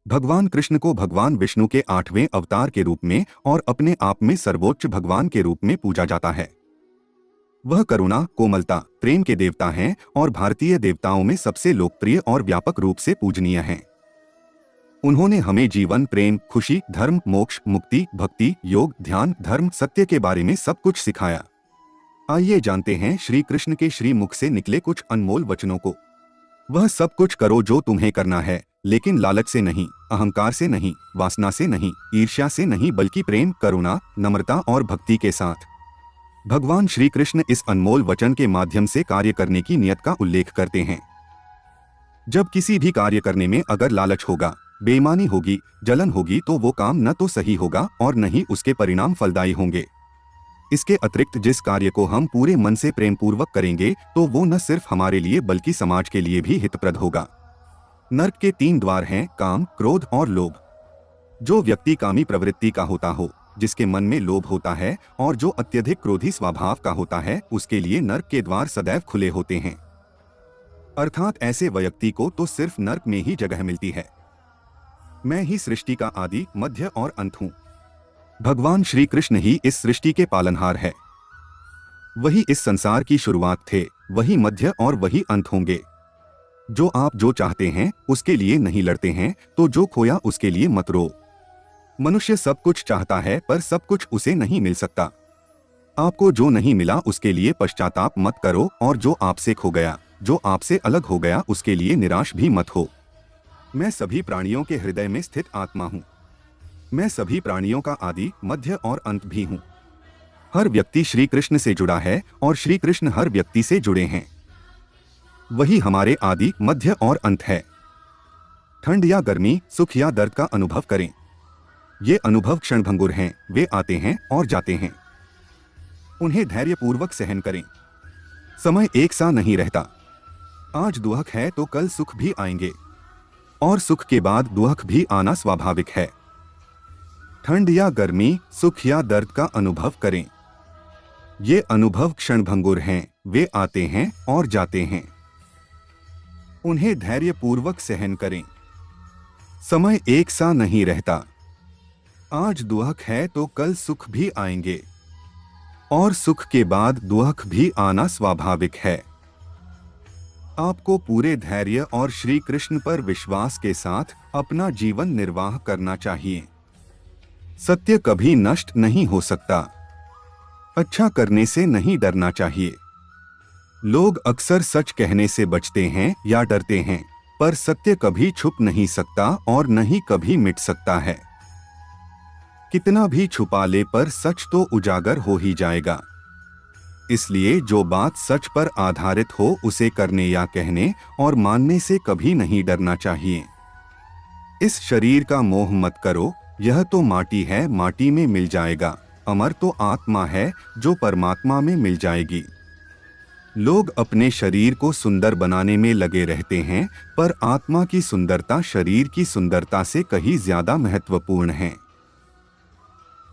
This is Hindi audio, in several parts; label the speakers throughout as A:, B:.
A: भगवान कृष्ण को भगवान विष्णु के 8वें अवतार के रूप में और अपने आप में सर्वोच्च भगवान के रूप में पूजा जाता है। वह करुणा, कोमलता, प्रेम के देवता हैं और भारतीय देवताओं में सबसे लोकप्रिय और व्यापक रूप से पूजनीय हैं। उन्होंने हमें जीवन, प्रेम, खुशी, धर्म, मोक्ष, मुक्ति, भक्ति, योग, ध्यान, धर्म, सत्य के बारे में सब कुछ सिखाया। आइए जानते हैं श्री कृष्ण के श्री मुख से निकले कुछ अनमोल वचनों को। वह सब कुछ करो जो तुम्हें करना है, लेकिन लालच से नहीं, अहंकार से नहीं, वासना से नहीं, ईर्ष्या से नहीं, बल्कि प्रेम, करुणा, नम्रता और भक्ति के साथ। भगवान श्री कृष्ण इस अनमोल वचन के माध्यम से कार्य करने की नियत का उल्लेख करते हैं। जब किसी भी कार्य करने में अगर लालच होगा, बेईमानी होगी, जलन होगी, तो वो काम न तो सही होगा और न ही उसके परिणाम फलदायी होंगे। इसके अतिरिक्त जिस कार्य को हम पूरे मन से प्रेम पूर्वक करेंगे तो वो न सिर्फ हमारे लिए बल्कि समाज के लिए भी हितप्रद होगा। नर्क के 3 द्वार हैं: काम, क्रोध और लोभ। जो व्यक्ति कामी प्रवृत्ति का होता हो, जिसके मन में लोभ होता है और जो अत्यधिक क्रोधी स्वभाव का होता है, उसके लिए नर्क के द्वार सदैव खुले होते हैं। अर्थात ऐसे व्यक्ति को तो सिर्फ नर्क में ही जगह मिलती है। मैं ही सृष्टि का आदि, मध्य और अंत हूँ। भगवान श्री कृष्ण ही इस सृष्टि के पालनहार है। वही इस संसार की शुरुआत थे, वही मध्य और वही अंत होंगे। जो आप जो चाहते हैं उसके लिए नहीं लड़ते हैं, तो जो खोया उसके लिए मत रो। मनुष्य सब कुछ चाहता है पर सब कुछ उसे नहीं मिल सकता। आपको जो नहीं मिला उसके लिए पश्चाताप मत करो, और जो आपसे खो गया, जो आपसे अलग हो गया, उसके लिए निराश भी मत हो। मैं सभी प्राणियों के हृदय में स्थित आत्मा हूँ। मैं सभी प्राणियों का आदि, मध्य और अंत भी हूँ। हर व्यक्ति श्री कृष्ण से जुड़ा है और श्री कृष्ण हर व्यक्ति से जुड़े हैं। वही हमारे आदि, मध्य और अंत है। ठंड या गर्मी, सुख या दर्द का अनुभव करें। ये अनुभव क्षणभंगुर हैं, वे आते हैं और जाते हैं। उन्हें धैर्यपूर्वक सहन करें। समय एक सा नहीं रहता। आज दुख है तो कल सुख भी आएंगे, और सुख के बाद दुख भी आना स्वाभाविक है। ठंड या गर्मी, सुख या दर्द का अनुभव करें। ये अनुभव क्षणभंगुर हैं, वे आते हैं और जाते हैं। उन्हें धैर्यपूर्वक सहन करें। समय एक सा नहीं रहता। आज दुख है तो कल सुख भी आएंगे, और सुख के बाद दुख भी आना स्वाभाविक है। आपको पूरे धैर्य और श्री कृष्ण पर विश्वास के साथ अपना जीवन निर्वाह करना चाहिए। सत्य कभी नष्ट नहीं हो सकता। अच्छा करने से नहीं डरना चाहिए। लोग अक्सर सच कहने से बचते हैं या डरते हैं, पर सत्य कभी छुप नहीं सकता और न ही कभी मिट सकता है। कितना भी छुपा ले पर सच तो उजागर हो ही जाएगा। इसलिए जो बात सच पर आधारित हो उसे करने या कहने और मानने से कभी नहीं डरना चाहिए। इस शरीर का मोह मत करो, यह तो माटी है, माटी में मिल जाएगा। अमर तो आत्मा है जो परमात्मा में मिल जाएगी। लोग अपने शरीर को सुंदर बनाने में लगे रहते हैं, पर आत्मा की सुंदरता शरीर की सुंदरता से कहीं ज्यादा महत्वपूर्ण है।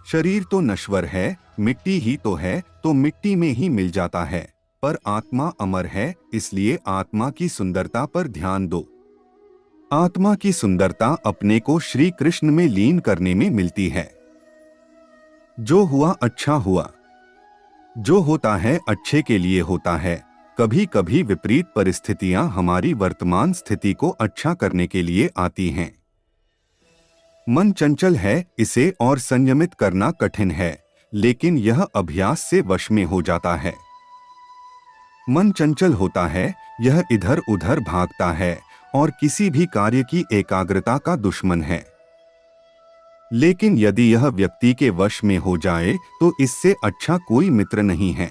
A: शरीर तो नश्वर है, मिट्टी ही तो मिट्टी में ही मिल जाता है, पर आत्मा अमर है, इसलिए आत्मा की सुंदरता पर ध्यान दो। आत्मा की सुंदरता अपने को श्री कृष्ण में लीन करने में मिलती है। जो हुआ अच्छा हुआ। जो होता है अच्छे के लिए होता है। कभी कभी विपरीत परिस्थितियां हमारी वर्तमान स्थिति को अच्छा करने के लिए आती हैं। मन चंचल है, इसे और संयमित करना कठिन है, लेकिन यह अभ्यास से वश में हो जाता है। मन चंचल होता है, यह इधर उधर भागता है और किसी भी कार्य की एकाग्रता का दुश्मन है। लेकिन यदि यह व्यक्ति के वश में हो जाए तो इससे अच्छा कोई मित्र नहीं है।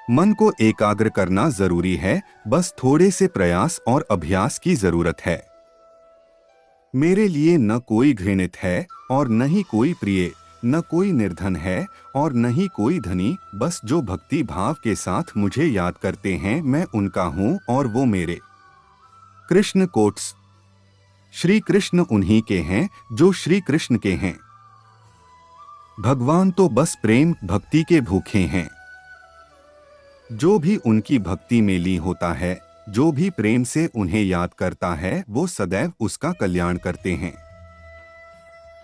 A: मन को एकाग्र करना जरूरी है, बस थोड़े से प्रयास और अभ्यास की जरूरत है। मेरे लिए न कोई घृणित है और न ही कोई प्रिय, न कोई निर्धन है और न ही कोई धनी, बस जो भक्ति भाव के साथ मुझे याद करते हैं मैं उनका हूं और वो मेरे। कृष्ण कोट्स। श्री कृष्ण उन्हीं के हैं जो श्री कृष्ण के हैं। भगवान तो बस प्रेम भक्ति के भूखे हैं। जो भी उनकी भक्ति में लीन होता है, जो भी प्रेम से उन्हें याद करता है वो सदैव उसका कल्याण करते हैं।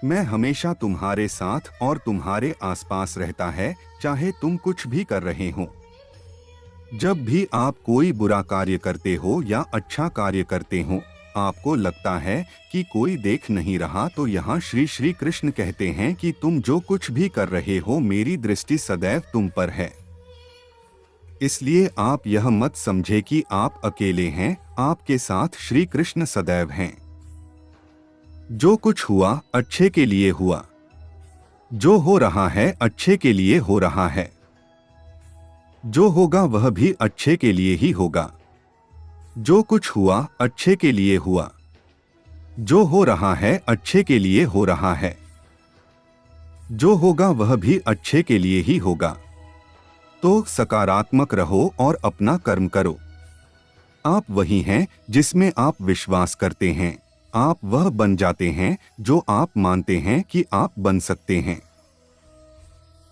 A: मैं हमेशा तुम्हारे साथ और तुम्हारे आसपास रहता है, चाहे तुम कुछ भी कर रहे हो। जब भी आप कोई बुरा कार्य करते हो या अच्छा कार्य करते हो, आपको लगता है कि कोई देख नहीं रहा, तो यहाँ श्री श्री कृष्ण कहते हैं कि तुम जो कुछ भी कर रहे हो मेरी दृष्टि सदैव तुम पर है। इसलिए आप यह मत समझे कि आप अकेले हैं, आपके साथ श्री कृष्ण सदैव हैं। जो कुछ हुआ अच्छे के लिए हुआ, जो हो रहा है अच्छे के लिए हो रहा है, जो होगा वह भी अच्छे के लिए ही होगा। जो कुछ हुआ अच्छे के लिए हुआ, जो हो रहा है अच्छे के लिए हो रहा है, जो होगा वह भी अच्छे के लिए ही होगा। तो सकारात्मक रहो और अपना कर्म करो। आप वही हैं जिसमें आप विश्वास करते हैं। आप वह बन जाते हैं जो आप मानते हैं कि आप बन सकते हैं।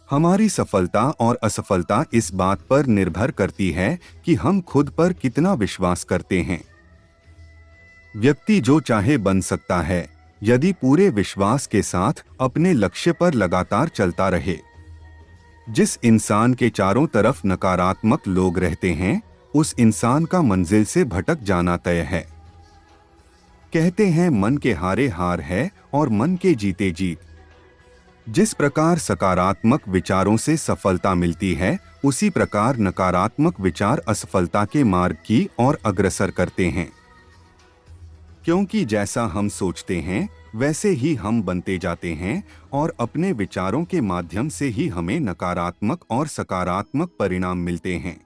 A: हमारी सफलता और असफलता इस बात पर निर्भर करती है कि हम खुद पर कितना विश्वास करते हैं। व्यक्ति जो चाहे बन सकता है, यदि पूरे विश्वास के साथ अपने लक्ष्य पर लगातार चलता रहे। जिस इंसान के चारों तरफ नकारात्मक लोग रहते हैं, उस इंसान का मंजिल से भटक जाना तय है। कहते हैं मन के हारे हार है और मन के जीते जीत। जिस प्रकार सकारात्मक विचारों से सफलता मिलती है, उसी प्रकार नकारात्मक विचार असफलता के मार्ग की ओर अग्रसर करते हैं। क्योंकि जैसा हम सोचते हैं वैसे ही हम बनते जाते हैं और अपने विचारों के माध्यम से ही हमें नकारात्मक और सकारात्मक परिणाम मिलते हैं।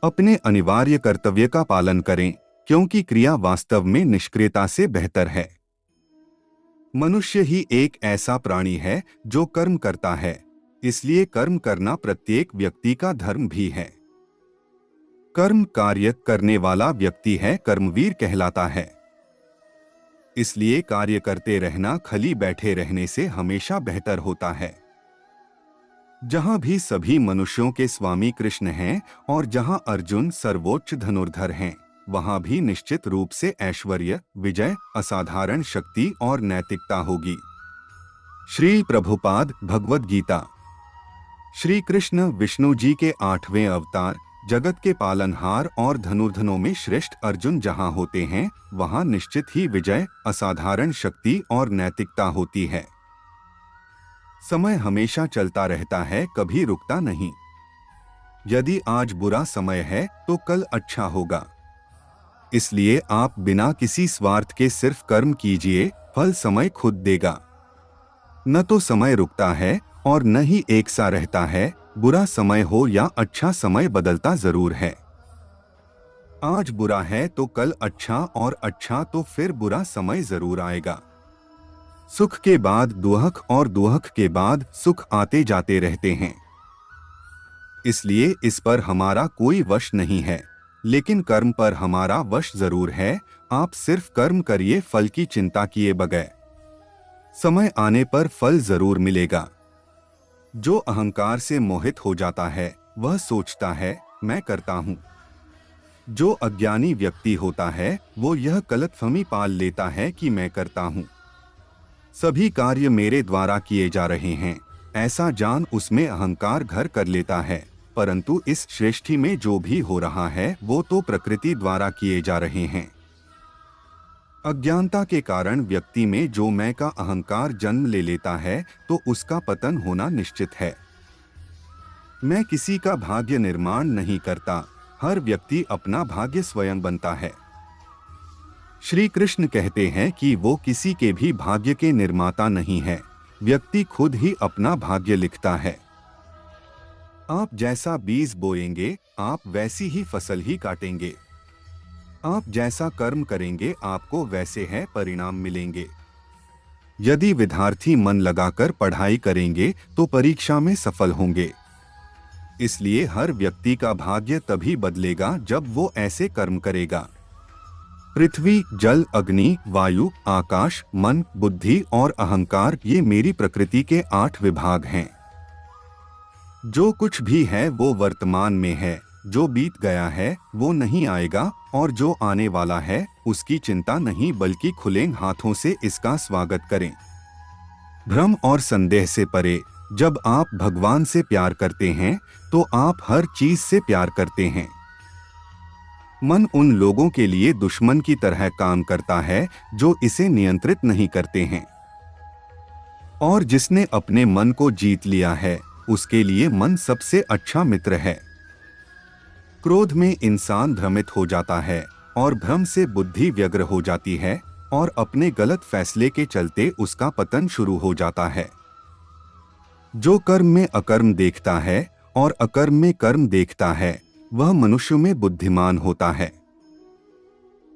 A: अपने अनिवार्य कर्तव्य का पालन करें, क्योंकि क्रिया वास्तव में निष्क्रियता से बेहतर है। मनुष्य ही एक ऐसा प्राणी है जो कर्म करता है, इसलिए कर्म करना प्रत्येक व्यक्ति का धर्म भी है। कर्म कार्य करने वाला व्यक्ति है कर्मवीर कहलाता है। इसलिए कार्य करते रहना खाली बैठे रहने से हमेशा बेहतर होता है। जहां भी सभी मनुष्यों के स्वामी कृष्ण हैं और जहां अर्जुन सर्वोच्च धनुर्धर हैं, वहां भी निश्चित रूप से ऐश्वर्य, विजय, असाधारण शक्ति और नैतिकता होगी। श्री प्रभुपाद भगवद गीता। श्री कृष्ण विष्णु जी के 8वें अवतार, जगत के पालनहार और धनुर्धनों में श्रेष्ठ अर्जुन जहां होते हैं, वहां निश्चित ही विजय, असाधारण शक्ति और नैतिकता होती है। समय हमेशा चलता रहता है, कभी रुकता नहीं। यदि आज बुरा समय है तो कल अच्छा होगा। इसलिए आप बिना किसी स्वार्थ के सिर्फ कर्म कीजिए, फल समय खुद देगा। न तो समय रुकता है और न ही एक सा रहता है। बुरा समय हो या अच्छा समय बदलता जरूर है। आज बुरा है तो कल अच्छा, और अच्छा तो फिर बुरा समय जरूर आएगा। सुख के बाद दुख और दुख के बाद सुख आते जाते रहते हैं। इसलिए इस पर हमारा कोई वश नहीं है, लेकिन कर्म पर हमारा वश जरूर है। आप सिर्फ कर्म करिए, फल की चिंता किए बगैर। समय आने पर फल जरूर मिलेगा। जो अहंकार से मोहित हो जाता है वह सोचता है मैं करता हूँ। जो अज्ञानी व्यक्ति होता है वो यह गलतफहमी पाल लेता है कि मैं करता हूँ, सभी कार्य मेरे द्वारा किए जा रहे हैं, ऐसा जान उसमें अहंकार घर कर लेता है। परंतु इस सृष्टि में जो भी हो रहा है वो तो प्रकृति द्वारा किए जा रहे हैं। अज्ञानता के कारण व्यक्ति में जो मैं का अहंकार जन्म ले लेता है तो उसका पतन होना निश्चित है। मैं किसी का भाग्य निर्माण नहीं करता, हर व्यक्ति अपना भाग्य स्वयं बनता है। श्री कृष्ण कहते हैं कि वो किसी के भी भाग्य के निर्माता नहीं है, व्यक्ति खुद ही अपना भाग्य लिखता है। आप जैसा बीज बोएंगे आप वैसी ही फसल ही काटेंगे। आप जैसा कर्म करेंगे आपको वैसे है परिणाम मिलेंगे। यदि विद्यार्थी मन लगाकर पढ़ाई करेंगे तो परीक्षा में सफल होंगे। इसलिए हर व्यक्ति का भाग्य तभी बदलेगा जब वो ऐसे कर्म करेगा। पृथ्वी, जल, अग्नि, वायु, आकाश, मन, बुद्धि और अहंकार, ये मेरी प्रकृति के 8 विभाग हैं। जो कुछ भी है वो वर्तमान में है, जो बीत गया है वो नहीं आएगा और जो आने वाला है उसकी चिंता नहीं, बल्कि खुले हाथों से इसका स्वागत करें। भ्रम और संदेह से परे, जब आप भगवान से प्यार करते हैं तो आप हर चीज से प्यार करते हैं। मन उन लोगों के लिए दुश्मन की तरह काम करता है जो इसे नियंत्रित नहीं करते हैं, और जिसने अपने मन को जीत लिया है उसके लिए मन सबसे अच्छा मित्र है। क्रोध में इंसान भ्रमित हो जाता है और भ्रम से बुद्धि व्यग्र हो जाती है और अपने गलत फैसले के चलते उसका पतन शुरू हो जाता है। जो कर्म में अकर्म देखता है और अकर्म में कर्म देखता है वह मनुष्य में बुद्धिमान होता है।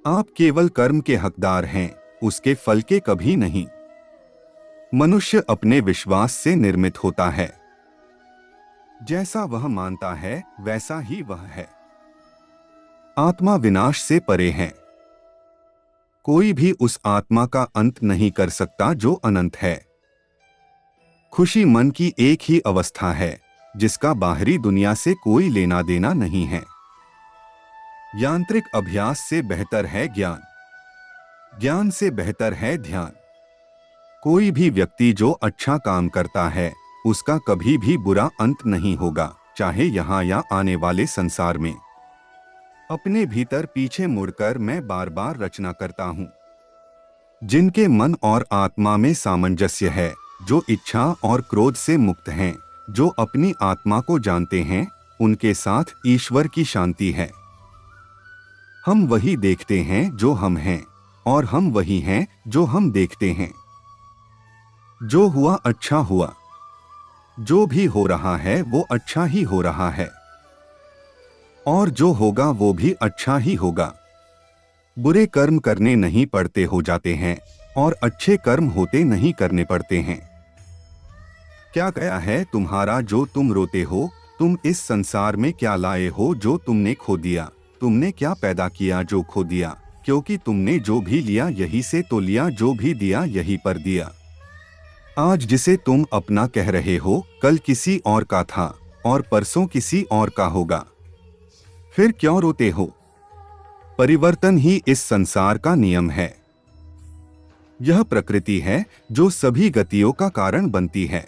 A: आप केवल कर्म के हकदार हैं, उसके फल के कभी नहीं। मनुष्य अपने विश्वास से निर्मित होता है। जैसा वह मानता है वैसा ही वह है। आत्मा विनाश से परे है। कोई भी उस आत्मा का अंत नहीं कर सकता जो अनंत है। खुशी मन की एक ही अवस्था है जिसका बाहरी दुनिया से कोई लेना देना नहीं है। यांत्रिक अभ्यास से बेहतर है ज्ञान, ज्ञान से बेहतर है ध्यान। कोई भी व्यक्ति जो अच्छा काम करता है उसका कभी भी बुरा अंत नहीं होगा, चाहे यहाँ या आने वाले संसार में। अपने भीतर पीछे मुड़कर मैं बार बार रचना करता हूँ। जिनके मन और आत्मा में सामंजस्य है, जो इच्छा और क्रोध से मुक्त हैं, जो अपनी आत्मा को जानते हैं, उनके साथ ईश्वर की शांति है। हम वही देखते हैं जो हम हैं और हम वही हैं जो हम देखते हैं। जो हुआ अच्छा हुआ, जो भी हो रहा है वो अच्छा ही हो रहा है, और जो होगा वो भी अच्छा ही होगा। बुरे कर्म करने नहीं पड़ते हो जाते हैं और अच्छे कर्म होते नहीं करने पड़ते हैं। क्या गया है तुम्हारा जो तुम रोते हो? तुम इस संसार में क्या लाए हो जो तुमने खो दिया? तुमने क्या पैदा किया जो खो दिया? क्योंकि तुमने जो भी लिया यही से तो लिया, जो भी दिया यही पर दिया। आज जिसे तुम अपना कह रहे हो कल किसी और का था और परसों किसी और का होगा। फिर क्यों रोते हो? परिवर्तन ही इस संसार का नियम है। यह प्रकृति है जो सभी गतियों का कारण बनती है।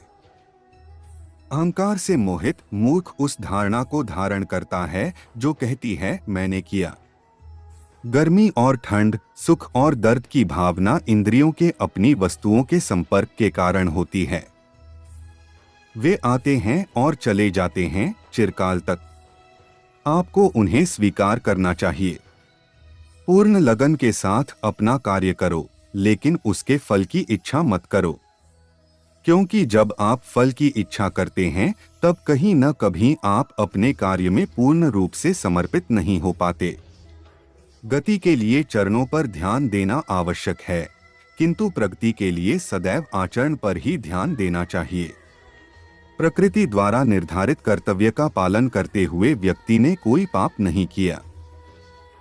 A: अहंकार से मोहित मूर्ख उस धारणा को धारण करता है जो कहती है मैंने किया। गर्मी और ठंड, सुख और दर्द की भावना इंद्रियों के अपनी वस्तुओं के संपर्क के कारण होती है। वे आते हैं और चले जाते हैं चिरकाल तक। आपको उन्हें स्वीकार करना चाहिए। पूर्ण लगन के साथ अपना कार्य करो, लेकिन उसके फल की इच्छा मत करो, क्योंकि जब आप फल की इच्छा करते हैं तब कहीं न कभी आप अपने कार्य में पूर्ण रूप से समर्पित नहीं हो पाते। गति के लिए चरणों पर ध्यान देना आवश्यक है, किंतु प्रगति के लिए सदैव आचरण पर ही ध्यान देना चाहिए। प्रकृति द्वारा निर्धारित कर्तव्य का पालन करते हुए व्यक्ति ने कोई पाप नहीं किया।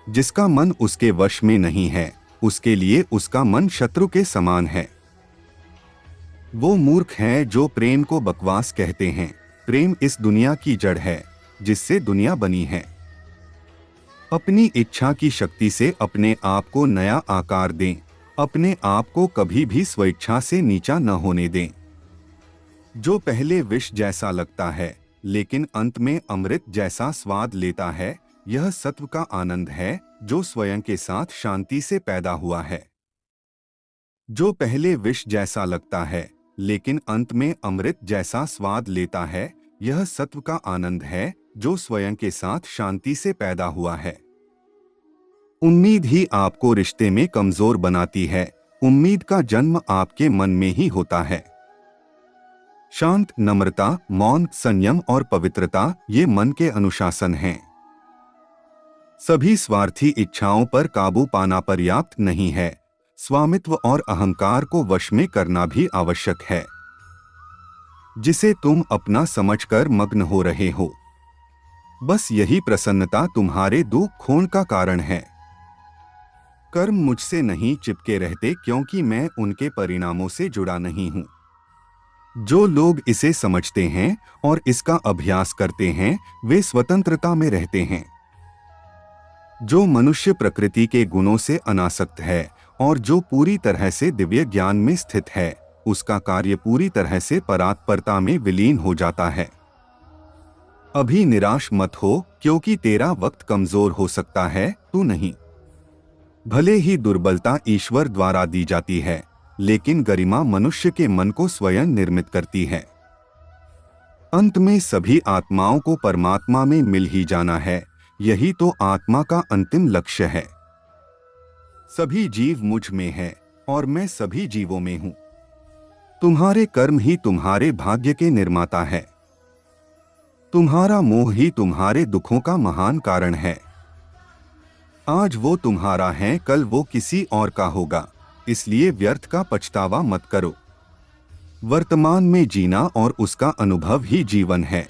A: जिसका मन उसके वश में नहीं है, उसके लिए उसका मन शत्रु के समान है। वो मूर्ख हैं जो प्रेम को बकवास कहते हैं। प्रेम इस दुनिया की जड़ है जिससे दुनिया बनी है। अपनी इच्छा की शक्ति से अपने आप को नया आकार दें। अपने आप को कभी भी स्वेच्छा से नीचा न होने दें। जो पहले विष जैसा लगता है लेकिन अंत में अमृत जैसा स्वाद लेता है, यह सत्व का आनंद है जो स्वयं के साथ शांति से पैदा हुआ है। जो पहले विष जैसा लगता है लेकिन अंत में अमृत जैसा स्वाद लेता है, यह सत्व का आनंद है जो स्वयं के साथ शांति से पैदा हुआ है। उम्मीद ही आपको रिश्ते में कमजोर बनाती है। उम्मीद का जन्म आपके मन में ही होता है। शांत, नम्रता, मौन, संयम और पवित्रता ये मन के अनुशासन हैं। सभी स्वार्थी इच्छाओं पर काबू पाना पर्याप्त नहीं है। स्वामित्व और अहंकार को वश में करना भी आवश्यक है, जिसे तुम अपना समझकर मग्न हो रहे हो। बस यही प्रसन्नता तुम्हारे दुख खोण का कारण है। कर्म मुझसे नहीं चिपके रहते क्योंकि मैं उनके परिणामों से जुड़ा नहीं हूं। जो लोग इसे समझते हैं और इसका अभ्यास करते हैं वे स्वतंत्रता में रहते हैं। जो मनुष्य प्रकृति के गुणों से अनासक्त है और जो पूरी तरह से दिव्य ज्ञान में स्थित है, उसका कार्य पूरी तरह से परात्परता में विलीन हो जाता है। अभी निराश मत हो, क्योंकि तेरा वक्त कमजोर हो सकता है, तू नहीं। भले ही दुर्बलता ईश्वर द्वारा दी जाती है, लेकिन गरिमा मनुष्य के मन को स्वयं निर्मित करती है। अंत में सभी आत्माओं को परमात्मा में मिल ही जाना है, यही तो आत्मा का अंतिम लक्ष्य है। सभी जीव मुझ में है और मैं सभी जीवों में हूं। तुम्हारे कर्म ही तुम्हारे भाग्य के निर्माता है। तुम्हारा मोह ही तुम्हारे दुखों का महान कारण है। आज वो तुम्हारा है, कल वो किसी और का होगा, इसलिए व्यर्थ का पछतावा मत करो। वर्तमान में जीना और उसका अनुभव ही जीवन है।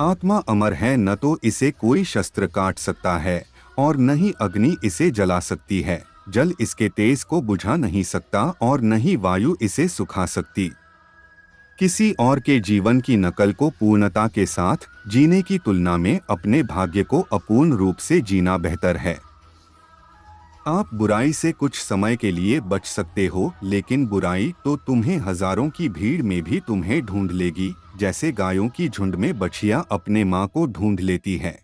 A: आत्मा अमर है, न तो इसे कोई शस्त्र काट सकता है और न ही अग्नि इसे जला सकती है। जल इसके तेज को बुझा नहीं सकता और न ही वायु इसे सुखा सकती। किसी और के जीवन की नकल को पूर्णता के साथ जीने की तुलना में अपने भाग्य को अपूर्ण रूप से जीना बेहतर है। आप बुराई से कुछ समय के लिए बच सकते हो, लेकिन बुराई तो तुम्हें हजारों की भीड़ में भी तुम्हें ढूंढ लेगी, जैसे गायों की झुंड में बछिया अपने मां को ढूंढ लेती है।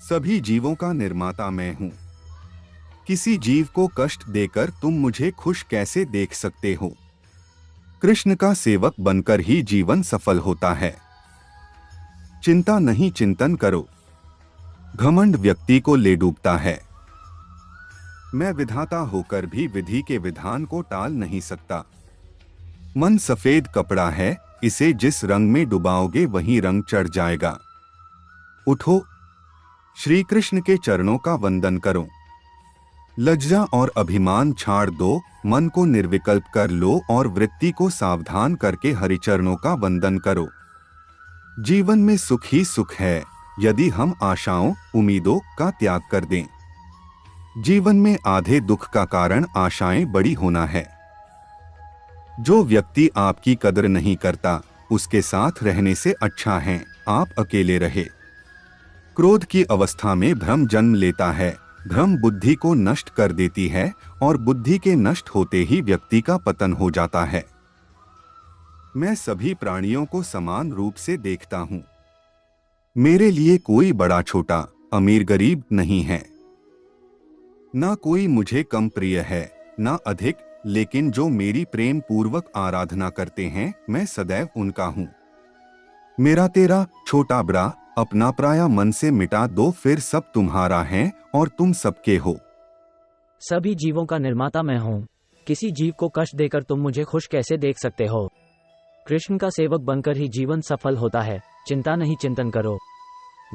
A: सभी जीवों का निर्माता मैं हूं। किसी जीव को कष्ट देकर तुम मुझे खुश कैसे देख सकते हो? कृष्ण का सेवक बनकर ही जीवन सफल होता है। चिंता नहीं, चिंतन करो। घमंड व्यक्ति को ले डूबता है। मैं विधाता होकर भी विधि के विधान को टाल नहीं सकता। मन सफेद कपड़ा है, इसे जिस रंग में डुबाओगे वही रंग चढ़ जाएगा। उठो, श्री कृष्ण के चरणों का वंदन करो। लज्जा और अभिमान छाड़ दो, मन को निर्विकल्प कर लो और वृत्ति को सावधान करके हरिचरणों का वंदन करो। जीवन में सुख ही सुख है, यदि हम आशाओं, उम्मीदों का त्याग कर दें। जीवन में आधे दुख का कारण आशाएं बड़ी होना है। जो व्यक्ति आपकी कदर नहीं करता, उसके साथ रहने से अच्छा है आप अकेले रहे। क्रोध की अवस्था में भ्रम जन्म लेता है। भ्रम बुद्धि को नष्ट कर देती है और बुद्धि के नष्ट होते ही व्यक्ति का पतन हो जाता है। मैं सभी प्राणियों को समान रूप से देखता हूं। मेरे लिए कोई बड़ा छोटा, अमीर गरीब नहीं है। ना कोई मुझे कम प्रिय है, ना अधिक, लेकिन जो मेरी प्रेम पूर्वक आराधना करते हैं, मैं सदैव उनका हूं। मेरा तेरा, छोटा बड़ा, अपना पराया मन से मिटा दो, फिर सब तुम्हारा है और तुम सबके हो।
B: सभी जीवों का निर्माता मैं हूँ। किसी जीव को कष्ट देकर तुम मुझे खुश कैसे देख सकते हो? कृष्ण का सेवक बनकर ही जीवन सफल होता है। चिंता नहीं, चिंतन करो।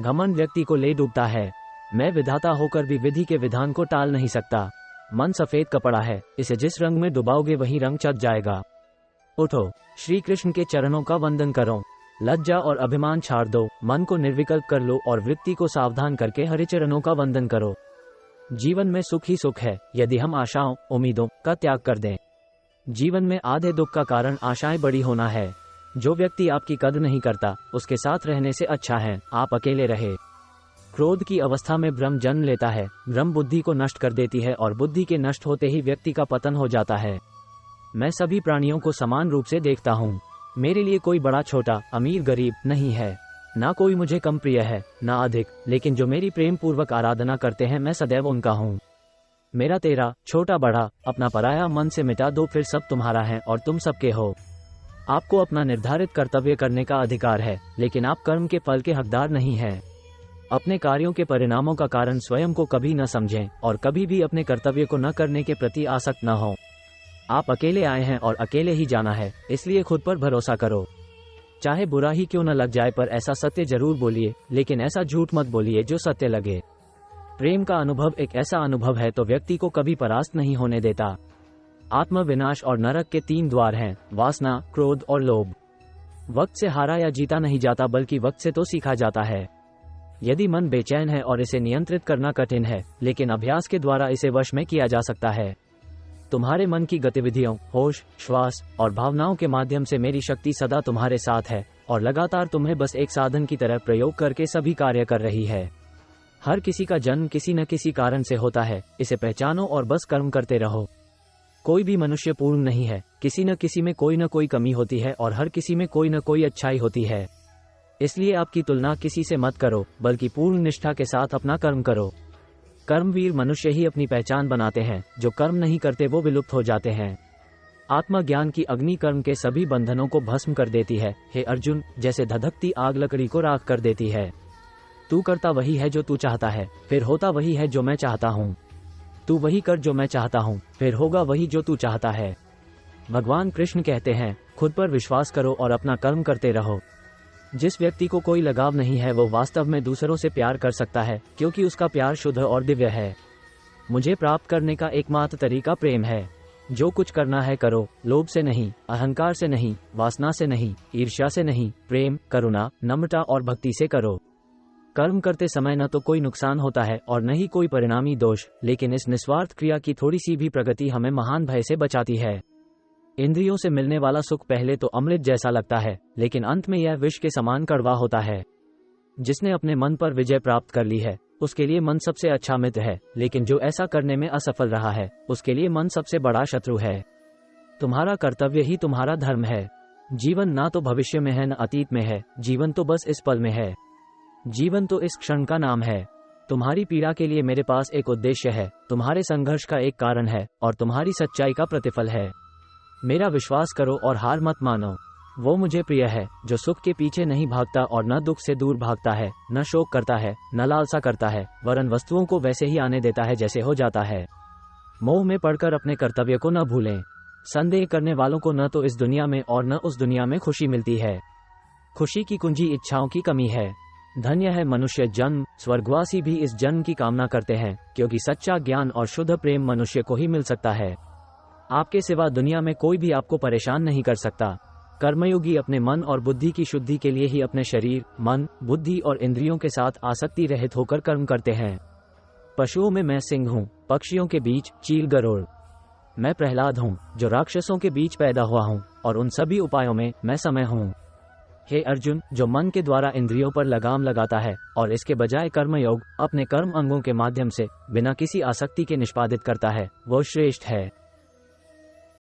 B: घमंड व्यक्ति को ले डूबता है। मैं विधाता होकर भी विधि के विधान को टाल नहीं सकता। मन सफेद कपड़ा है, इसे जिस रंग में डुबाओगे वही रंग चढ़ जाएगा। उठो, श्री कृष्ण के चरणों का वंदन करो। लज्जा और अभिमान छाड़ दो, मन को निर्विकल्प कर लो और वृत्ति को सावधान करके हरिचरणों का वंदन करो। जीवन में सुख ही सुख है, यदि हम आशाओं, उम्मीदों का त्याग कर दें। जीवन में आधे दुख का कारण आशाएं बड़ी होना है। जो व्यक्ति आपकी कदर नहीं करता, उसके साथ रहने से अच्छा है आप अकेले रहे। क्रोध की अवस्था में भ्रम जन्म लेता है। भ्रम बुद्धि को नष्ट कर देती है और बुद्धि के नष्ट होते ही व्यक्ति का पतन हो जाता है। मैं सभी प्राणियों को समान रूप से देखता हूँ। मेरे लिए कोई बड़ा छोटा, अमीर गरीब नहीं है। ना कोई मुझे कम प्रिय है, ना अधिक, लेकिन जो मेरी प्रेम पूर्वक आराधना करते हैं, मैं सदैव उनका हूँ। मेरा तेरा, छोटा बड़ा, अपना पराया मन से मिटा दो, फिर सब तुम्हारा है और तुम सबके हो। आपको अपना निर्धारित कर्तव्य करने का अधिकार है, लेकिन आप कर्म के फल के हकदार नहीं हैं। अपने कार्यों के परिणामों का कारण स्वयं को कभी न समझें और कभी भी अपने कर्तव्य को न करने के प्रति आसक्त न हो। आप अकेले आए हैं और अकेले ही जाना है, इसलिए खुद पर भरोसा करो। चाहे बुरा ही क्यों न लग जाए, पर ऐसा सत्य जरूर बोलिए, लेकिन ऐसा झूठ मत बोलिए जो सत्य लगे। प्रेम का अनुभव एक ऐसा अनुभव है तो व्यक्ति को कभी परास्त नहीं होने देता। आत्म विनाश और नरक के 3 द्वार हैं, वासना, क्रोध और लोभ। वक्त से हारा या जीता नहीं जाता, बल्कि वक्त से तो सीखा जाता है। यदि मन बेचैन है और इसे नियंत्रित करना कठिन है, लेकिन अभ्यास के द्वारा इसे वश में किया जा सकता है। तुम्हारे मन की गतिविधियों, होश, श्वास और भावनाओं के माध्यम से मेरी शक्ति सदा तुम्हारे साथ है और लगातार तुम्हें बस एक साधन की तरह प्रयोग करके सभी कार्य कर रही है। हर किसी का जन्म किसी न किसी कारण से होता है, इसे पहचानो और बस कर्म करते रहो। कोई भी मनुष्य पूर्ण नहीं है, किसी न किसी में कोई न कोई कमी होती है और हर किसी में कोई न कोई अच्छाई होती है। इसलिए आपकी तुलना किसी से मत करो, बल्कि पूर्ण निष्ठा के साथ अपना कर्म करो। कर्मवीर मनुष्य ही अपनी पहचान बनाते हैं, जो कर्म नहीं करते वो विलुप्त हो जाते हैं। आत्मज्ञान की अग्नि कर्म के सभी बंधनों को भस्म कर देती है। हे अर्जुन, जैसे धधकती आग लकड़ी को राख कर देती है। तू करता वही है जो तू चाहता है, फिर होता वही है जो मैं चाहता हूँ। तू वही कर जो मैं चाहता हूँ, फिर होगा वही जो तू चाहता है। भगवान कृष्ण कहते हैं, खुद पर विश्वास करो और अपना कर्म करते रहो। जिस व्यक्ति को कोई लगाव नहीं है वो वास्तव में दूसरों से प्यार कर सकता है, क्योंकि उसका प्यार शुद्ध और दिव्य है। मुझे प्राप्त करने का एकमात्र तरीका प्रेम है। जो कुछ करना है करो, लोभ से नहीं, अहंकार से नहीं, वासना से नहीं, ईर्ष्या से नहीं, प्रेम, करुणा, नम्रता और भक्ति से करो। कर्म करते समय न तो कोई नुकसान होता है और न ही कोई परिणामी दोष, लेकिन इस निस्वार्थ क्रिया की थोड़ी सी भी प्रगति हमें महान भय से बचाती है। इंद्रियों से मिलने वाला सुख पहले तो अमृत जैसा लगता है, लेकिन अंत में यह विष के समान कड़वा होता है। जिसने अपने मन पर विजय प्राप्त कर ली है, उसके लिए मन सबसे अच्छा मित्र है, लेकिन जो ऐसा करने में असफल रहा है, उसके लिए मन सबसे बड़ा शत्रु है। तुम्हारा कर्तव्य ही तुम्हारा धर्म है। जीवन ना तो भविष्य में है न अतीत में है, जीवन तो बस इस पल में है। जीवन तो इस क्षण का नाम है। तुम्हारी पीड़ा के लिए मेरे पास एक उद्देश्य है, तुम्हारे संघर्ष का एक कारण है और तुम्हारी सच्चाई का प्रतिफल है। मेरा विश्वास करो और हार मत मानो। वो मुझे प्रिय है जो सुख के पीछे नहीं भागता और न दुख से दूर भागता है, न शोक करता है, न लालसा करता है, वरन वस्तुओं को वैसे ही आने देता है जैसे हो जाता है। मोह में पड़कर अपने कर्तव्य को न भूलें। संदेह करने वालों को न तो इस दुनिया में और न उस दुनिया में खुशी मिलती है। खुशी की कुंजी इच्छाओं की कमी है। धन्य है मनुष्य जन्म, स्वर्गवासी भी इस जन्म की कामना करते हैं, क्योंकि सच्चा ज्ञान और शुद्ध प्रेम मनुष्य को ही मिल सकता है। आपके सिवा दुनिया में कोई भी आपको परेशान नहीं कर सकता। कर्मयोगी अपने मन और बुद्धि की शुद्धि के लिए ही अपने शरीर, मन, बुद्धि और इंद्रियों के साथ आसक्ति रहित होकर कर्म करते हैं। पशुओं में मैं सिंह हूँ, पक्षियों के बीच चील गरुड़। मैं प्रहलाद हूँ जो राक्षसों के बीच पैदा हुआ हूँ, और उन सभी उपायों में मैं समय हूँ। हे अर्जुन, जो मन के द्वारा इंद्रियों पर लगाम लगाता है और इसके बजाय कर्मयोग अपने कर्म अंगों के माध्यम से बिना किसी आसक्ति के निष्पादित करता है, वो श्रेष्ठ है।